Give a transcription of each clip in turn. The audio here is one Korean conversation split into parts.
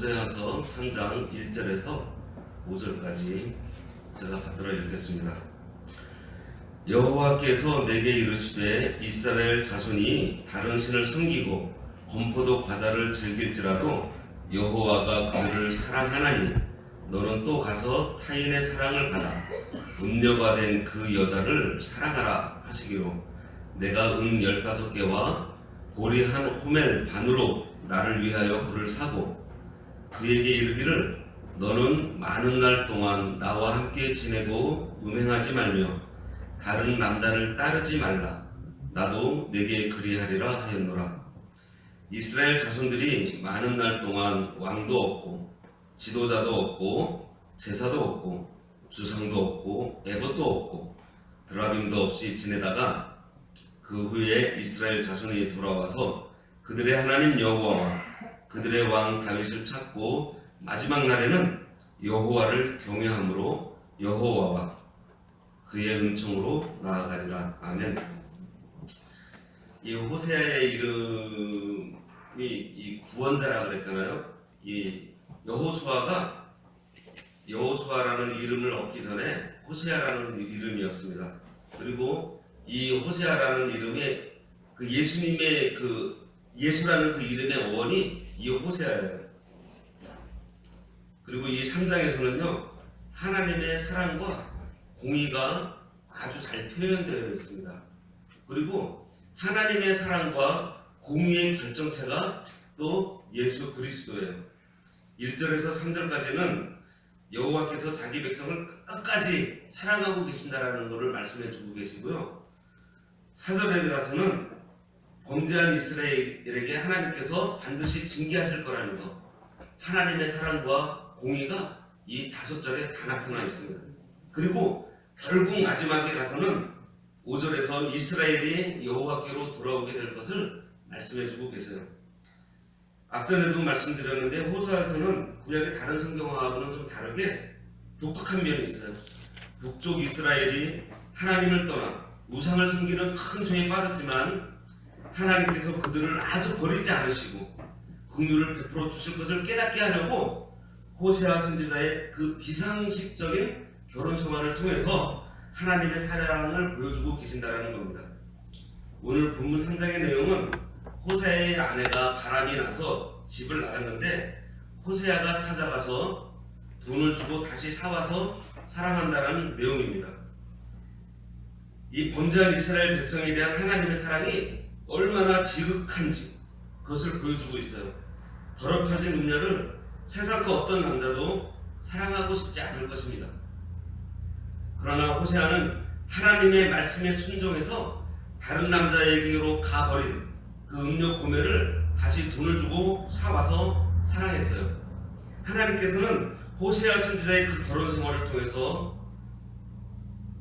호세아서 3장 1절에서 5절까지 제가 받들어 읽겠습니다. 여호와께서 내게 이르시되 이스라엘 자손이 다른 신을 섬기고 건포도 과자를 즐길지라도 여호와가 그들을 사랑하나니 너는 또 가서 타인의 사랑을 받아 음녀가 된 그 여자를 사랑하라 하시기로 내가 은 15개와 보리 한 호멜 반으로 나를 위하여 그를 사고 그에게 이르기를 너는 많은 날 동안 나와 함께 지내고 음행하지 말며 다른 남자를 따르지 말라. 나도 내게 그리하리라 하였노라. 이스라엘 자손들이 많은 날 동안 왕도 없고 지도자도 없고 제사도 없고 주상도 없고 에봇도 없고 드라빔도 없이 지내다가 그 후에 이스라엘 자손이 돌아와서 그들의 하나님 여호와와 그들의 왕 다윗을 찾고 마지막 날에는 여호와를 경외함으로 여호와와 그의 은총으로 나아가리라. 아멘. 이 호세아의 이름이 이 구원자라 그랬잖아요. 이 여호수아라는 이름을 얻기 전에 호세아라는 이름이었습니다. 그리고 이 호세아라는 이름에 그 예수님의 예수라는 그 이름의 어원이 이 호세아예요. 그리고 이 3장에서는요 하나님의 사랑과 공의가 아주 잘 표현되어 있습니다. 그리고 하나님의 사랑과 공의의 결정체가 또 예수 그리스도예요. 1절에서 3절까지는 여호와께서 자기 백성을 끝까지 사랑하고 계신다라는 것을 말씀해 주고 계시고요. 4절에 가서는 범죄한 이스라엘에게 하나님께서 반드시 징계하실 거라는 것, 하나님의 사랑과 공의가 이 5절에 다 나타나 있습니다. 그리고 결국 마지막에 가서는 5절에서 이스라엘이 여호와께로 돌아오게 될 것을 말씀해 주고 계세요. 앞전에도 말씀드렸는데 호세아서는 구약의 다른 성경하고는 좀 다르게 독특한 면이 있어요. 북쪽 이스라엘이 하나님을 떠나 우상을 섬기는 큰 죄에 빠졌지만 하나님께서 그들을 아주 버리지 않으시고 긍휼을 베풀어 주실 것을 깨닫게 하려고 호세아 선지자의 그 비상식적인 결혼 생활을 통해서 하나님의 사랑을 보여주고 계신다는 겁니다. 오늘 본문 3장의 내용은 호세아의 아내가 바람이 나서 집을 나갔는데 호세아가 찾아가서 돈을 주고 다시 사와서 사랑한다는 내용입니다. 이 범죄한 이스라엘 백성에 대한 하나님의 사랑이 얼마나 지극한지 그것을 보여주고 있어요. 더럽혀진 음녀를 세상 그 어떤 남자도 사랑하고 싶지 않을 것입니다. 그러나 호세아는 하나님의 말씀에 순종해서 다른 남자에게로 가버린 그 음료 고매를 다시 돈을 주고 사와서 사랑했어요. 하나님께서는 호세아 선지자의 그 결혼 생활을 통해서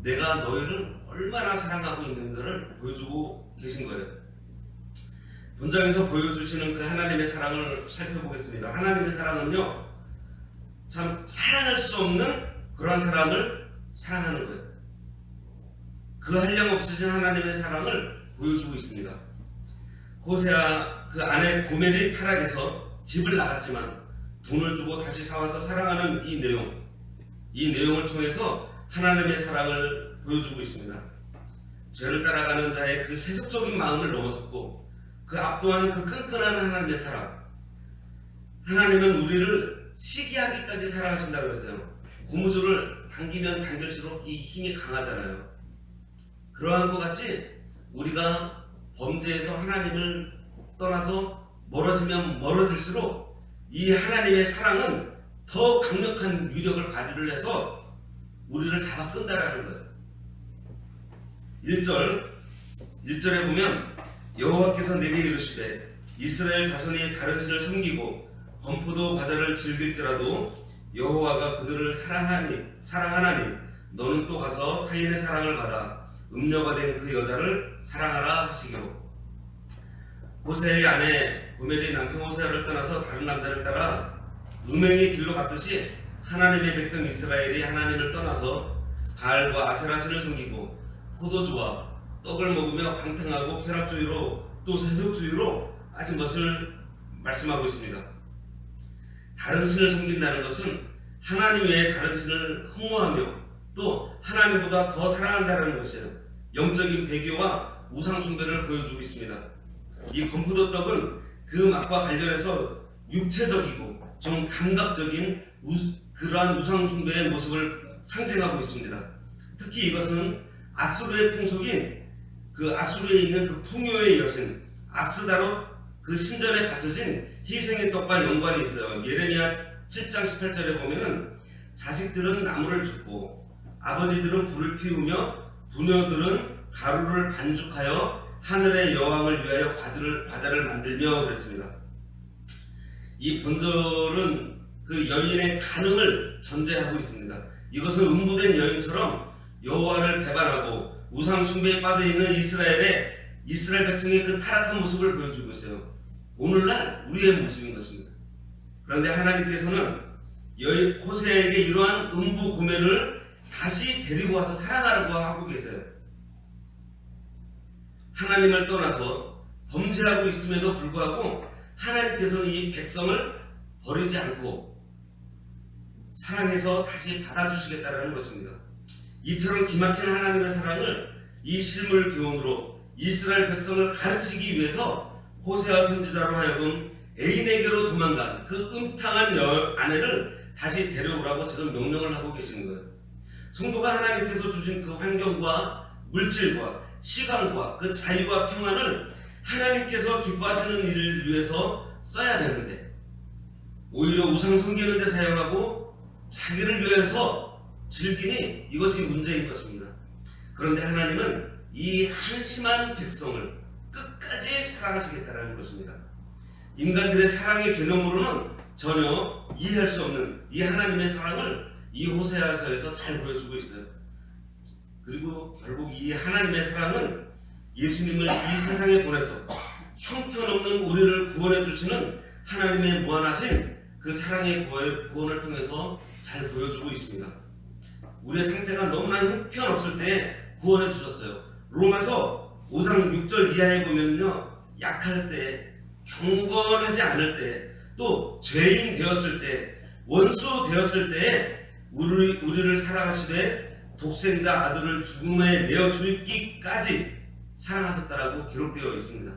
내가 너희를 얼마나 사랑하고 있는가를 보여주고 계신 거예요. 본장에서 보여주시는 그 하나님의 사랑을 살펴보겠습니다. 하나님의 사랑은요, 참 사랑할 수 없는 그러한 사랑을 사랑하는 거예요. 그 한량 없으신 하나님의 사랑을 보여주고 있습니다. 호세아 그 아내 고멜이 타락해서 집을 나갔지만 돈을 주고 다시 사와서 사랑하는 이 내용을 통해서 하나님의 사랑을 보여주고 있습니다. 죄를 따라가는 자의 그 세속적인 마음을 넘어섰고 그 압도하는 그 끈끈한 하나님의 사랑. 하나님은 우리를 시기하기까지 사랑하신다고 했어요. 고무줄을 당기면 당길수록 이 힘이 강하잖아요. 그러한 것 같이 우리가 범죄에서 하나님을 떠나서 멀어지면 멀어질수록 이 하나님의 사랑은 더 강력한 위력을 발휘를 해서 우리를 잡아 끈다라는 거예요. 1절에 보면 여호와께서 내게 이르시되 이스라엘 자손이 다른 신을 섬기고 건포도 과자를 즐길지라도 여호와가 그들을 사랑하나니 너는 또 가서 타인의 사랑을 받아 음녀가 된 그 여자를 사랑하라 하시기로. 호세아의 아내 고멜이 남편 호세아를 떠나서 다른 남자를 따라 음행의 길로 갔듯이 하나님의 백성 이스라엘이 하나님을 떠나서 바알과 아세라신을 섬기고 포도주와 떡을 먹으며 방탕하고 쾌락주의로 또 세속주의로 빠진 것을 말씀하고 있습니다. 다른 신을 섬긴다는 것은 하나님 외에 다른 신을 흠모하며 또 하나님보다 더 사랑한다는 것이에요. 영적인 배교와 우상 숭배를 보여주고 있습니다. 이 건포도 떡은 그 맛과 관련해서 육체적이고 좀 감각적인 그러한 우상 숭배의 모습을 상징하고 있습니다. 특히 이것은 아수르의 풍속인 그 아수르에 있는 그 풍요의 여신 아스다롯 그 신전에 바쳐진 희생의 떡과 연관이 있어요. 예레미야 7장 18절에 보면은 자식들은 나무를 줍고 아버지들은 불을 피우며 부녀들은 가루를 반죽하여 하늘의 여왕을 위하여 과자를 만들며 그랬습니다. 이 본절은 그 여인의 간음을 전제하고 있습니다. 이것은 음부된 여인처럼 여호와를 배반하고 우상 숭배에 빠져 있는 이스라엘 백성의 그 타락한 모습을 보여주고 있어요. 오늘날 우리의 모습인 것입니다. 그런데 하나님께서는 호세아에게 이러한 음부 고면을 다시 데리고 와서 사랑하라고 하고 계세요. 하나님을 떠나서 범죄하고 있음에도 불구하고 하나님께서는 이 백성을 버리지 않고 사랑해서 다시 받아주시겠다는 것입니다. 이처럼 기막힌 하나님의 사랑을 이 실물 교훈으로 이스라엘 백성을 가르치기 위해서 호세아 선지자로 하여금 애인에게로 도망간 그 음탕한 아내를 다시 데려오라고 지금 명령을 하고 계시는 거예요. 성도가 하나님께서 주신 그 환경과 물질과 시간과 그 자유와 평안을 하나님께서 기뻐하시는 일을 위해서 써야 되는데 오히려 우상 섬기는 데 사용하고 자기를 위해서 즐기니 이것이 문제인 것입니다. 그런데 하나님은 이 한심한 백성을 끝까지 사랑하시겠다는 것입니다. 인간들의 사랑의 개념으로는 전혀 이해할 수 없는 이 하나님의 사랑을 이 호세아서에서 잘 보여주고 있어요. 그리고 결국 이 하나님의 사랑은 예수님을 이 세상에 보내서 형편없는 우리를 구원해 주시는 하나님의 무한하신 그 사랑의 구원을 통해서 잘 보여주고 있습니다. 우리의 상태가 너무나 형편없을 때 구원해 주셨어요. 로마서 5장 6절 이하에 보면요, 약할 때, 경건하지 않을 때, 또 죄인 되었을 때, 원수 되었을 때에 우리를 사랑하시되 독생자 아들을 죽음에 내어 주기까지 사랑하셨다라고 기록되어 있습니다.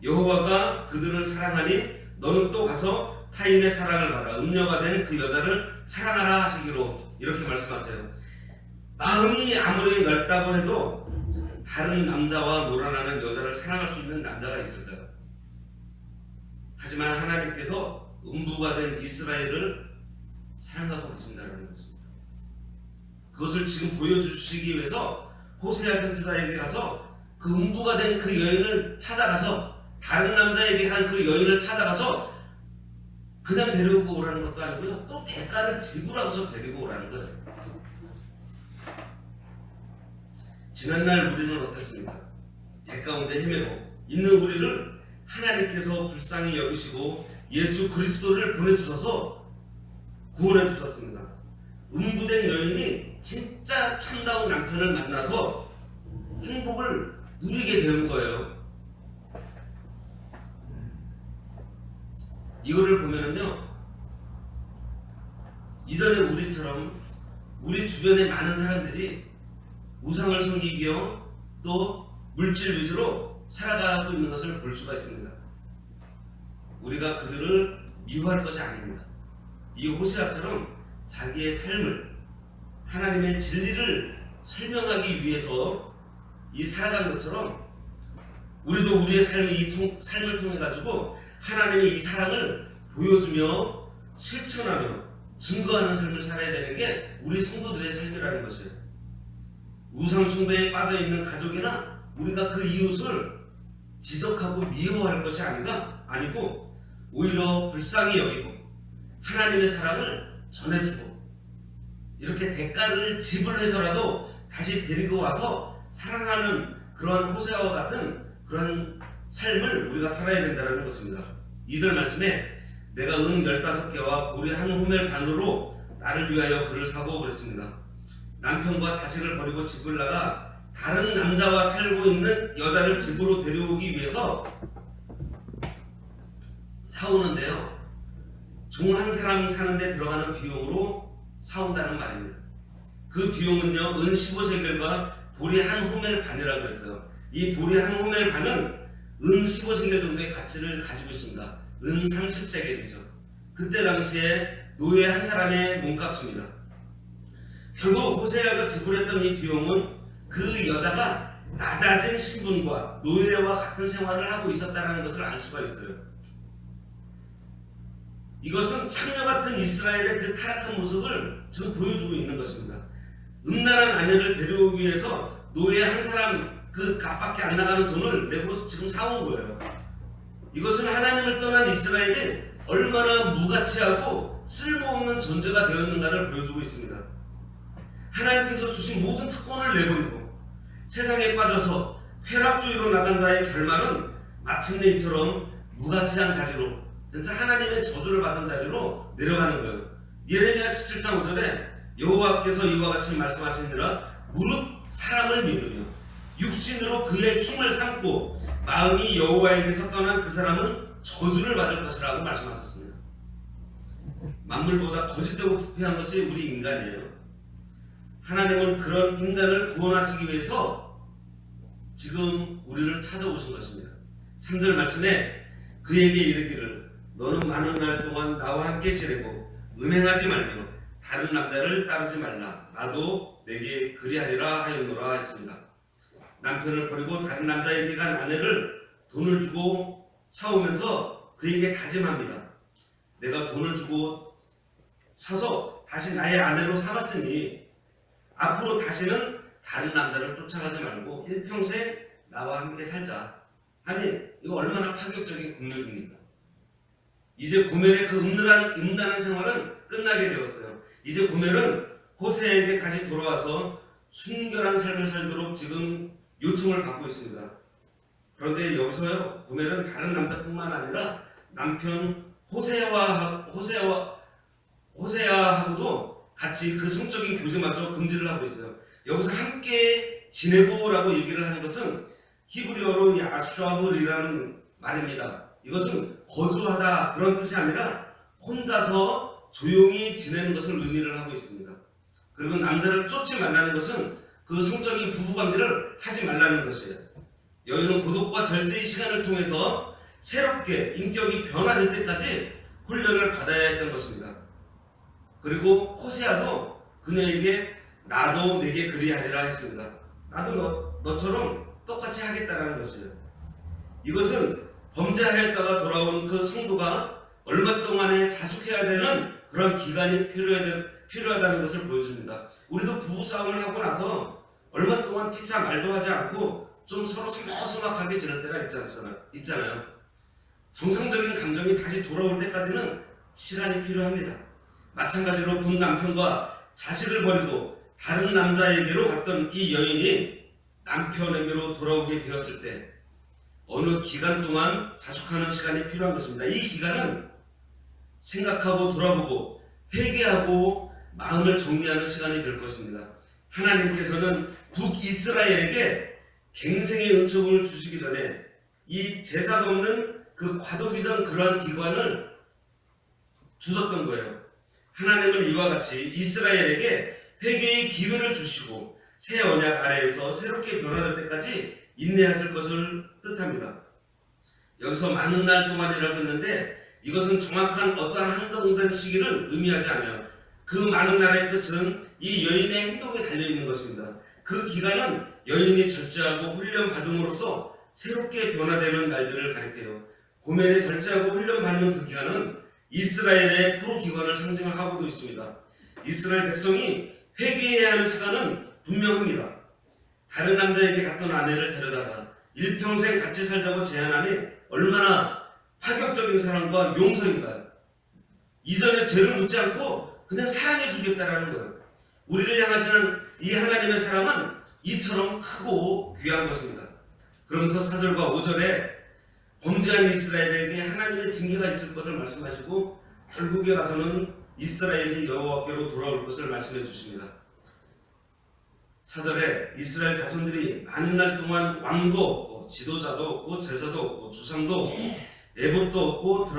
여호와가 그들을 사랑하니 너는 또 가서 타인의 사랑을 받아 음녀가 된 그 여자를 사랑하라 하시기로 이렇게 말씀하세요. 마음이 아무리 넓다고 해도 다른 남자와 놀아나는 여자를 사랑할 수 있는 남자가 있을까요? 하지만 하나님께서 음부가 된 이스라엘을 사랑하고 계신다는 것입니다. 그것을 지금 보여주시기 위해서 호세아 선지자에게 가서 그 음부가 된 그 여인을 찾아가서 다른 남자에게 한 그 여인을 찾아가서 그냥 데리고 오라는 것도 아니고요, 또 대가를 지불하고서 데리고 오라는 거예요. 지난날 우리는 어땠습니까? 죄 가운데 헤매고 있는 우리를 하나님께서 불쌍히 여기시고 예수 그리스도를 보내주셔서 구원해 주셨습니다. 음부된 여인이 진짜 참다운 남편을 만나서 행복을 누리게 되는 거예요. 이거를 보면은요, 이전에 우리처럼 우리 주변에 많은 사람들이 우상을 섬기며 또 물질 위주로 살아가고 있는 것을 볼 수가 있습니다. 우리가 그들을 미워할 것이 아닙니다. 이 호세아처럼 자기의 삶을, 하나님의 진리를 설명하기 위해서 이 살아간 것처럼 우리도 우리의 삶을 통해 가지고 하나님의 이 사랑을 보여주며 실천하며 증거하는 삶을 살아야 되는 게 우리 성도들의 삶이라는 것이에요. 우상 숭배에 빠져 있는 가족이나 우리가 그 이웃을 지적하고 미워할 것이 아니고 오히려 불쌍히 여기고 하나님의 사랑을 전해주고 이렇게 대가를 지불해서라도 다시 데리고 와서 사랑하는 그러한 호세아와 같은 그런 삶을 우리가 살아야 된다는 것입니다. 2절 말씀에 내가 은 15개와 보리 한 호멜 반으로 나를 위하여 그를 사고 그랬습니다. 남편과 자식을 버리고 집을 나가 다른 남자와 살고 있는 여자를 집으로 데려오기 위해서 사오는데요, 종 한 사람 사는데 들어가는 비용으로 사온다는 말입니다. 그 비용은요, 은 15세겔과 보리 한 호멜 반이라고 했어요. 이 보리 한 호멜 반은 은 15세겔 정도의 가치를 가지고 있습니다. 은 30세겔이죠. 그때 당시에 노예 한 사람의 몸값입니다. 결국 호세아가 지불했던 이 비용은 그 여자가 낮아진 신분과 노예와 같은 생활을 하고 있었다는 것을 알 수가 있어요. 이것은 창녀 같은 이스라엘의 그 타락한 모습을 지금 보여주고 있는 것입니다. 음란한 아내를 데려오기 위해서 노예 한 사람 그 값밖에 안 나가는 돈을 내고 지금 사온 거예요. 이것은 하나님을 떠난 이스라엘이 얼마나 무가치하고 쓸모없는 존재가 되었는가를 보여주고 있습니다. 하나님께서 주신 모든 특권을 내버리고 세상에 빠져서 쾌락주의로 나간 자의 결말은 마침내 이처럼 무가치한 자리로, 진짜 하나님의 저주를 받은 자리로 내려가는 거예요. 예레미야 17장 5절에 여호와께서 이와 같이 말씀하시니라 무릇 사람을 믿으며 육신으로 그의 힘을 삼고 마음이 여호와에게서 떠난 그 사람은 저주를 받을 것이라고 말씀하셨습니다. 만물보다 거짓되고 부패한 것이 우리 인간이에요. 하나님은 그런 인간을 구원하시기 위해서 지금 우리를 찾아오신 것입니다. 3절 말씀에 그에게 이르기를 너는 많은 날 동안 나와 함께 지내고 은행하지 말며 다른 남자를 따르지 말라. 나도 내게 그리하리라 하였노라 했습니다. 남편을 버리고 다른 남자에게 간 아내를 돈을 주고 사오면서 그에게 다짐합니다. 내가 돈을 주고 사서 다시 나의 아내로 삼았으니 앞으로 다시는 다른 남자를 쫓아가지 말고 일평생 나와 함께 살자. 아니, 이거 얼마나 파격적인 공격입니까? 이제 고멜의 그 음란한 생활은 끝나게 되었어요. 이제 고멜은 호세에게 다시 돌아와서 순결한 삶을 살도록 지금 요청을 받고 있습니다. 그런데 여기서요, 고멜은 다른 남자뿐만 아니라 남편 호세아하고도 같이 그 성적인 교제마저 금지를 하고 있어요. 여기서 함께 지내고라고 얘기를 하는 것은 히브리어로 야슈아블이라는 말입니다. 이것은 거주하다 그런 뜻이 아니라 혼자서 조용히 지내는 것을 의미를 하고 있습니다. 그리고 남자를 쫓지 말라는 것은 그 성적인 부부관계를 하지 말라는 것이에요. 여인은 고독과 절제의 시간을 통해서 새롭게 인격이 변화될 때까지 훈련을 받아야 했던 것입니다. 그리고 호세아도 그녀에게 나도 내게 그리하리라 했습니다. 나도 너처럼 똑같이 하겠다라는 것이에요. 이것은 범죄하였다가 돌아온 그 성도가 얼마 동안에 자숙해야 되는 그런 기간이 필요하다는 것을 보여줍니다. 우리도 부부싸움을 하고 나서 얼마 동안 피차 말도 하지 않고 좀 서로 서먹서먹하게 지낼 때가 있잖아요. 정상적인 감정이 다시 돌아올 때까지는 시간이 필요합니다. 마찬가지로 본 남편과 자식을 버리고 다른 남자에게로 갔던 이 여인이 남편에게로 돌아오게 되었을 때 어느 기간 동안 자숙하는 시간이 필요한 것입니다. 이 기간은 생각하고 돌아보고 회개하고 마음을 정리하는 시간이 될 것입니다. 하나님께서는 북이스라엘에게 갱생의 은총을 주시기 전에 이 제사가 없는 그 과도기던 그러한 기관을 주셨던 거예요. 하나님은 이와 같이 이스라엘에게 회개의 기회를 주시고 새 언약 아래에서 새롭게 변화될 때까지 인내하실 것을 뜻합니다. 여기서 많은 날 동안이라고 했는데 이것은 정확한 어떠한 한정된 시기를 의미하지 않아요. 그 많은 날의 뜻은 이 여인의 행동에 달려있는 것입니다. 그 기간은 여인이 절제하고 훈련받음으로써 새롭게 변화되는 날들을 가리켜요. 고멜이 절제하고 훈련받는 그 기간은 이스라엘의 프로기관을 상징하고도 있습니다. 이스라엘 백성이 회개해야 하는 시간은 분명합니다. 다른 남자에게 갔던 아내를 데려다가 일평생 같이 살자고 제안하니 얼마나 파격적인 사랑과 용서인가요? 이전에 죄를 묻지 않고 그냥 사랑해 주겠다라는 거예요. 우리를 향하시는 이 하나님의 사랑은 이처럼 크고 귀한 것입니다. 그러면서 4절과 5절에 범죄한 이스라엘에게 하나님의 징계가 있을 것을 말씀하시고 결국에 가서는 이스라엘이 여호와께로 돌아올 것을 말씀해 주십니다. 4절에 이스라엘 자손들이 많은 날 동안 왕도 없고 지도자도 없고 제사도 없고 주상도 없고 에봇도 없고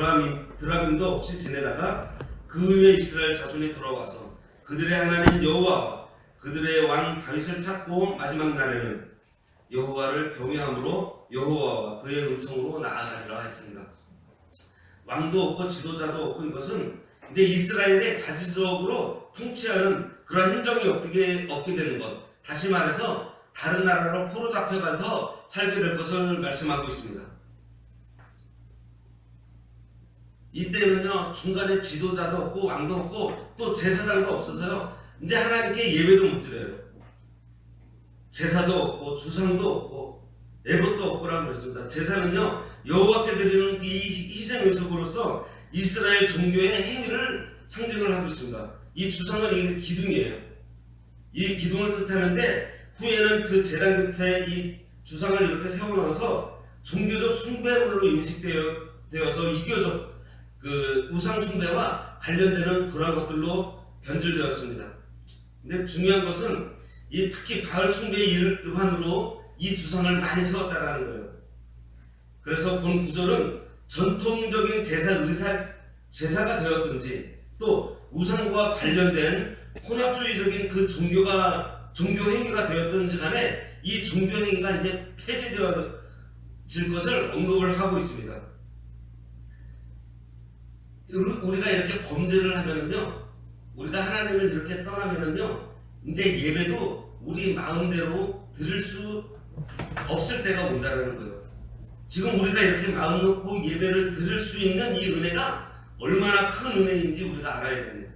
드라빔도 없이 지내다가 그 후에 이스라엘 자손이 돌아와서 그들의 하나님 여호와와 그들의 왕 다윗을 찾고 마지막 날에는 여호와를 경외함으로 여호와와 그의 음성으로 나아가리라 했습니다. 왕도 없고 지도자도 없고 이것은 이제 이스라엘의 자주적으로 통치하는 그런 행정이 없게 되는 것, 다시 말해서 다른 나라로 포로 잡혀가서 살게 될 것을 말씀하고 있습니다. 이때는요 중간에 지도자도 없고 왕도 없고 또 제사장도 없어서요 이제 하나님께 예배도 못 드려요. 제사도 없고 주상도 없고 에봇도 없고라고 그랬습니다. 제사는요 여호와께 드리는 이 희생 의식으로서 이스라엘 종교의 행위를 상징을 하고 있습니다. 이 주상은 이게 기둥이에요. 이 기둥을 뜻하는데 후에는 그 제단 곁에 이 주상을 이렇게 세워놓아서 종교적 숭배물로 인식되어서 이교적 그 우상 숭배와 관련되는 그러한 것들로 변질되었습니다. 근데 중요한 것은 이 특히 바알 숭배의 일환으로 이 주상을 많이 세웠다라는 거예요. 그래서 본 구절은 전통적인 제사가 되었든지 또 우상과 관련된 혼합주의적인 그 종교 행위가 되었든지 간에 이 종교 행위가 이제 폐지되어질 것을 언급을 하고 있습니다. 우리가 이렇게 범죄를 하면은요, 우리가 하나님을 이렇게 떠나면은요, 이제 예배도 우리 마음대로 드릴 수 없을 때가 온다는 거예요. 지금 우리가 이렇게 마음 놓고 예배를 드릴 수 있는 이 은혜가 얼마나 큰 은혜인지 우리가 알아야 됩니다.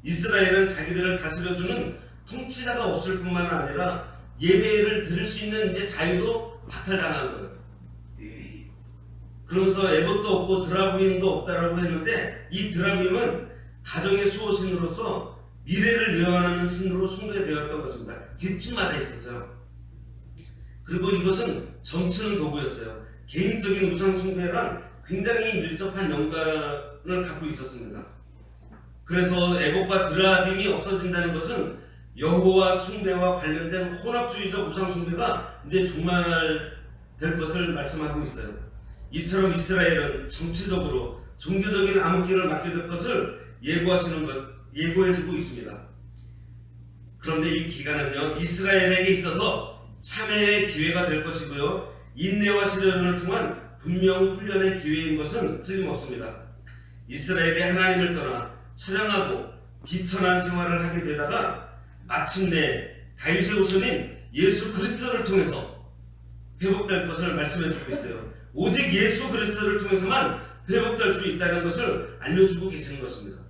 이스라엘은 자기들을 다스려주는 통치자가 없을 뿐만 아니라 예배를 드릴 수 있는 이제 자유도 박탈당한 거예요. 그러면서 에봇도 없고 드라빔도 없다라고 했는데 이 드라빔은 가정의 수호신으로서 미래를 예언하는 신으로 숭배되었던 것입니다. 집집마다 있었어요. 그리고 이것은 점치는 도구였어요. 개인적인 우상 숭배랑 굉장히 밀접한 연관을 갖고 있었습니다. 그래서 에봇과 드라빔이 없어진다는 것은 여호와 숭배와 관련된 혼합주의적 우상 숭배가 이제 종말될 것을 말씀하고 있어요. 이처럼 이스라엘은 정치적으로 종교적인 암흑기를 맞게 될 것을 예고해주고 있습니다. 그런데 이 기간은요 이스라엘에게 있어서 참회의 기회가 될 것이고요 인내와 시련을 통한 분명 훈련의 기회인 것은 틀림없습니다. 이스라엘이 하나님을 떠나 처량하고 비천한 생활을 하게 되다가 마침내 다윗의 후손인 예수 그리스도를 통해서 회복될 것을 말씀해주고 있어요. 오직 예수 그리스도를 통해서만 회복될 수 있다는 것을 알려주고 계시는 것입니다.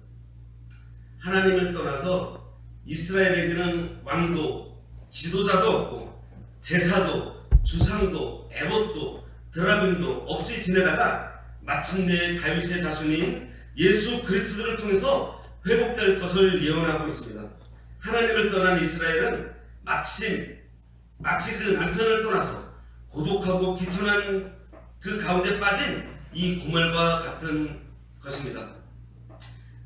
하나님을 떠나서 이스라엘에게는 왕도 지도자도 없고 제사도 주상도 에봇도 드라빔도 없이 지내다가 마침내 다윗의 자손인 예수 그리스도를 통해서 회복될 것을 예언하고 있습니다. 하나님을 떠난 이스라엘은 마치 그 남편을 떠나서 고독하고 비천한 그 가운데 빠진 이 고멜과 같은 것입니다.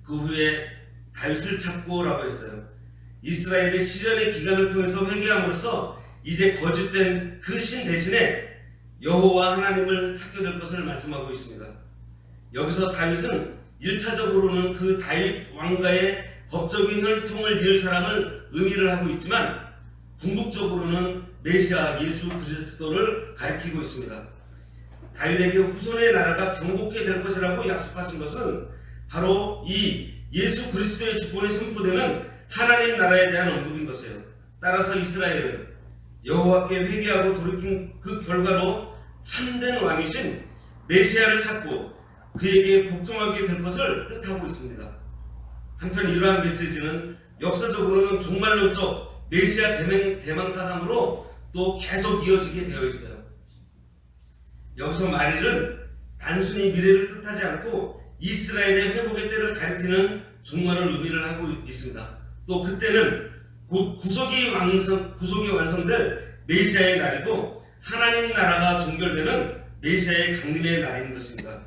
그 후에 다윗을 찾고라고 했어요. 이스라엘의 시련의 기간을 통해서 회개함으로써 이제 거짓된 그 신 대신에 여호와 하나님을 찾게 될 것을 말씀하고 있습니다. 여기서 다윗은 1차적으로는 그 다윗 왕가의 법적인 혈통을 이을 사람을 의미를 하고 있지만 궁극적으로는 메시아 예수 그리스도를 가리키고 있습니다. 다윗에게 후손의 나라가 경복해 될 것이라고 약속하신 것은 바로 이 예수 그리스도의 주권이 선포되는 하나님 나라에 대한 언급인 것이에요. 따라서 이스라엘은 여호와께 회개하고 돌이킨 그 결과로 참된 왕이신 메시아를 찾고 그에게 복종하게 될 것을 뜻하고 있습니다. 한편 이러한 메시지는 역사적으로는 종말론적 메시아 대망 사상으로 또 계속 이어지게 되어 있어요. 여기서 말일은 단순히 미래를 뜻하지 않고 이스라엘의 회복의 때를 가리키는 종말을 의미를 하고 있습니다. 또 그때는 곧 구속이 완성될 메시아의 날이고 하나님 나라가 종결되는 메시아의 강림의 날인 것입니다.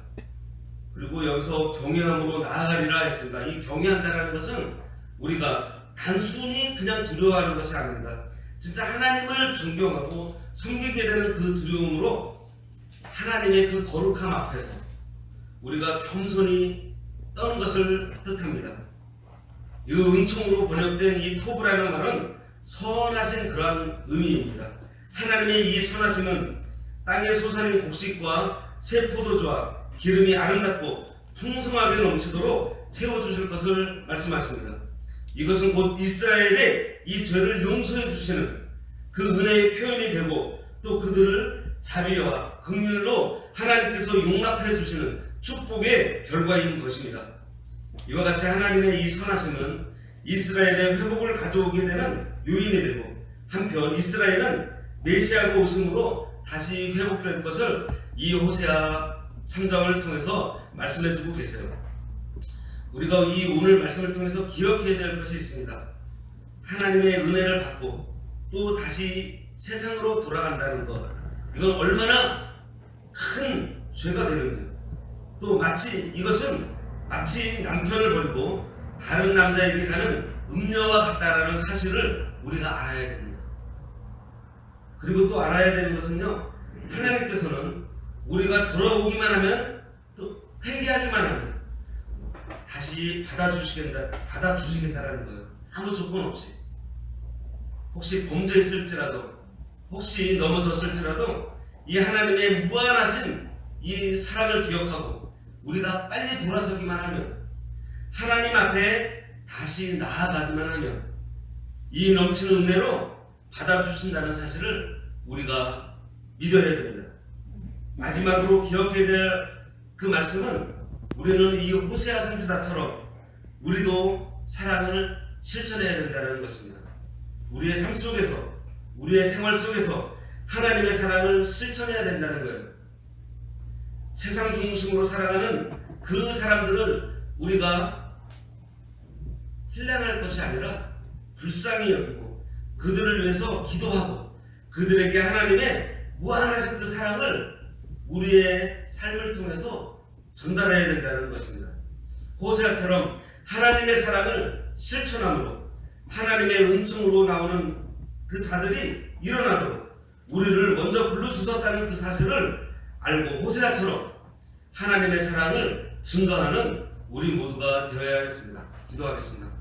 그리고 여기서 경외함으로 나아가리라 했습니다. 이 경외한다는 것은 우리가 단순히 그냥 두려워하는 것이 아닙니다. 진짜 하나님을 존경하고 섬기게 되는 그 두려움으로 하나님의 그 거룩함 앞에서 우리가 겸손히 떠는 것을 뜻합니다. 이 은총으로 번역된 이 토브라는 말은 선하신 그러한 의미입니다. 하나님의 이 선하심은 땅의 소산인 곡식과 새 포도주와 기름이 아름답고 풍성하게 넘치도록 채워주실 것을 말씀하십니다. 이것은 곧 이스라엘의 이 죄를 용서해 주시는 그 은혜의 표현이 되고 또 그들을 자비와 긍휼로 하나님께서 용납해 주시는 축복의 결과인 것입니다. 이와 같이 하나님의 이 선하심은 이스라엘의 회복을 가져오게 되는 요인이 되고 한편 이스라엘은 메시아가 오심으로 다시 회복될 것을 이 호세아 3장을 통해서 말씀해주고 계세요. 우리가 이 오늘 말씀을 통해서 기억해야 될 것이 있습니다. 하나님의 은혜를 받고 또 다시 세상으로 돌아간다는 것, 이건 얼마나 큰 죄가 되는지, 또 이것은 마치 남편을 버리고 다른 남자에게 가는 음녀와 같다라는 사실을 우리가 알아야 됩니다. 그리고 또 알아야 되는 것은요, 하나님께서는 우리가 돌아오기만 하면 또 회개하기만 하면 다시 받아주시겠다라는 거예요. 아무 조건 없이. 혹시 범죄했을지라도, 혹시 넘어졌을지라도 이 하나님의 무한하신 이 사랑을 기억하고 우리가 빨리 돌아서기만 하면, 하나님 앞에 다시 나아가기만 하면 이 넘치는 은혜로 받아주신다는 사실을 우리가 믿어야 됩니다. 마지막으로 기억해야 될 그 말씀은, 우리는 이 호세아 선지자처럼 우리도 사랑을 실천해야 된다는 것입니다. 우리의 삶 속에서, 우리의 생활 속에서 하나님의 사랑을 실천해야 된다는 거예요. 세상 중심으로 살아가는 그 사람들을 우리가 힐난할 것이 아니라 불쌍히 여기고 그들을 위해서 기도하고 그들에게 하나님의 무한하신 그 사랑을 우리의 삶을 통해서 전달해야 된다는 것입니다. 호세아처럼 하나님의 사랑을 실천함으로 하나님의 은총으로 나오는 그 자들이 일어나도록 우리를 먼저 불러주셨다는 그 사실을 알고 호세아처럼 하나님의 사랑을 증거하는 우리 모두가 되어야 하겠습니다. 기도하겠습니다.